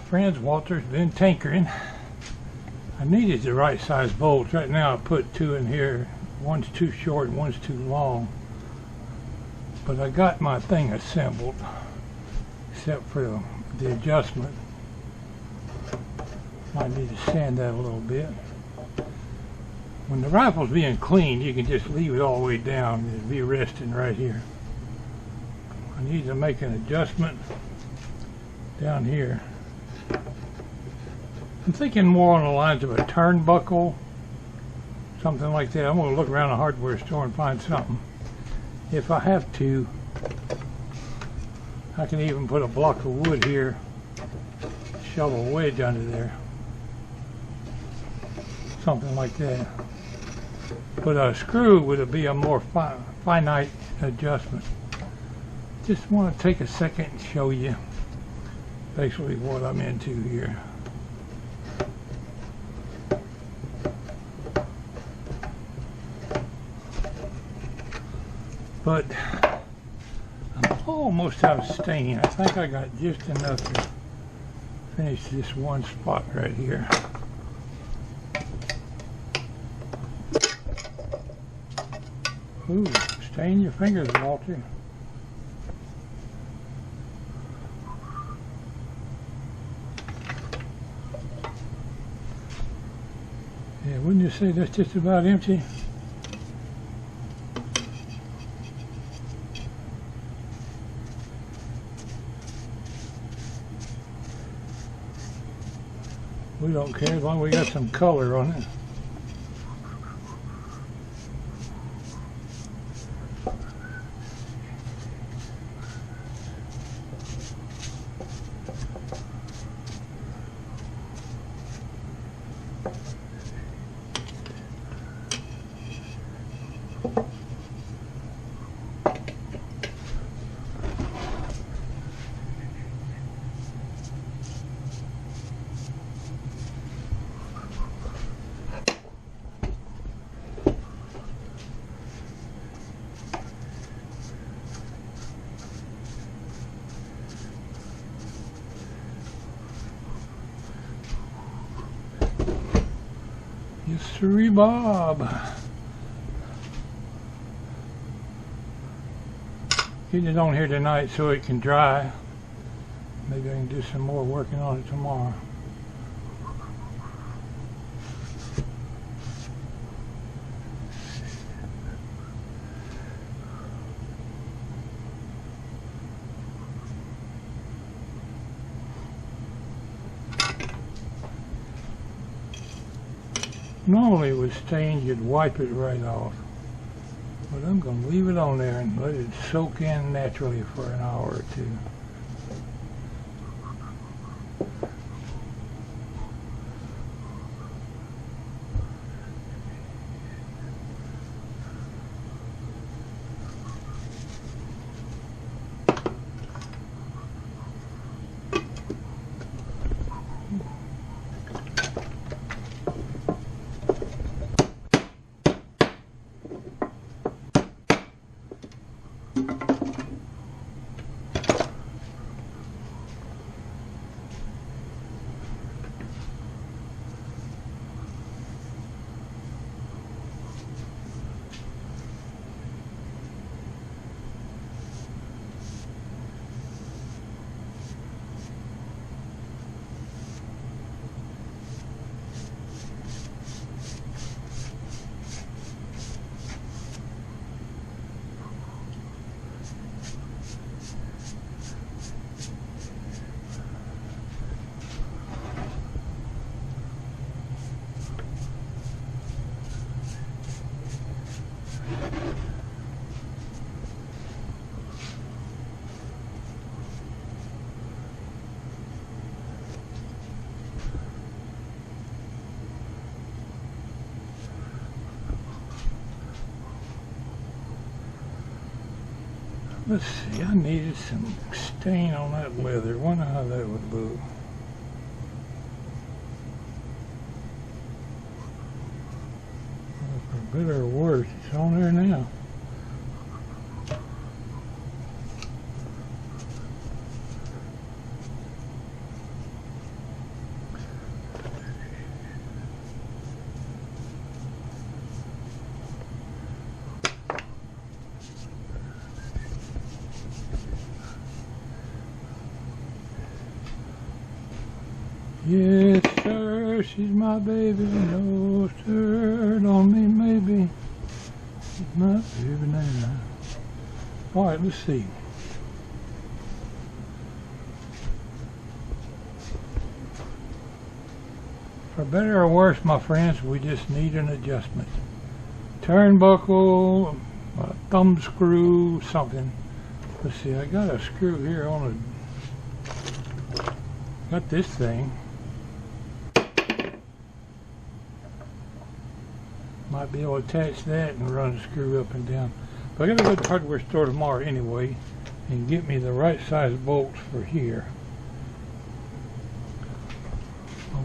friends, Walter's been tinkering. I needed the right size bolts. Right now I put two in here. One's too short and one's too long. But I got my thing assembled, except for the adjustment. Might need to sand that a little bit. When the rifle's being cleaned, you can just leave it all the way down. It'll be resting right here. I need to make an adjustment down here. I'm thinking more on the lines of a turnbuckle, something like that. I'm going to look around the hardware store and find something. If I have to, I can even put a block of wood here, shove a wedge under there, something like that. But a screw would be a more finite adjustment. Just want to take a second and show you basically what I'm into here. But I'm almost out of stain. I think I got just enough to finish this one spot right here. Ooh, stain your fingers, Walter. Yeah, wouldn't you say that's just about empty? We don't care as long as we got some color on it. Yes, sirree, Bob. Getting it on here tonight so it can dry. Maybe I can do some more working on it tomorrow. Normally with stains you'd wipe it right off, but I'm going to leave it on there and let it soak in naturally for an hour or two. Let's see, I needed some stain on that leather. Wonder how that would look. For better or worse, it's on there now. she's my baby. No stir on me, maybe. She's my baby now. All right, let's see. For better or worse, my friends, we just need an adjustment. Turnbuckle, a thumb screw, something. Let's see, I got a screw here on got this thing. Might be able to attach that and run the screw up and down. But I gotta go to the hardware store tomorrow anyway and get me the right size bolts for here.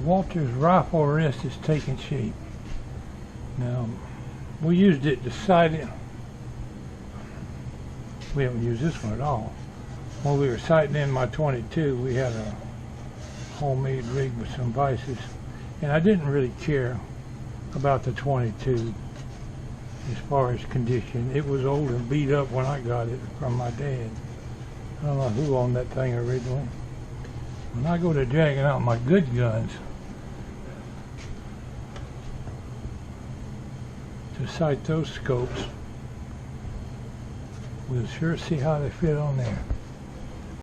Walter's rifle rest is taking shape. Now, we used it to sight it. We haven't used this one at all. When we were sighting in my 22, we had a homemade rig with some vices, and I didn't really care about the 22 as far as condition. It was old and beat up when I got it from my dad. I don't know who owned that thing originally. When I go to dragging out my good guns to sight those scopes, we'll sure see how they fit on there.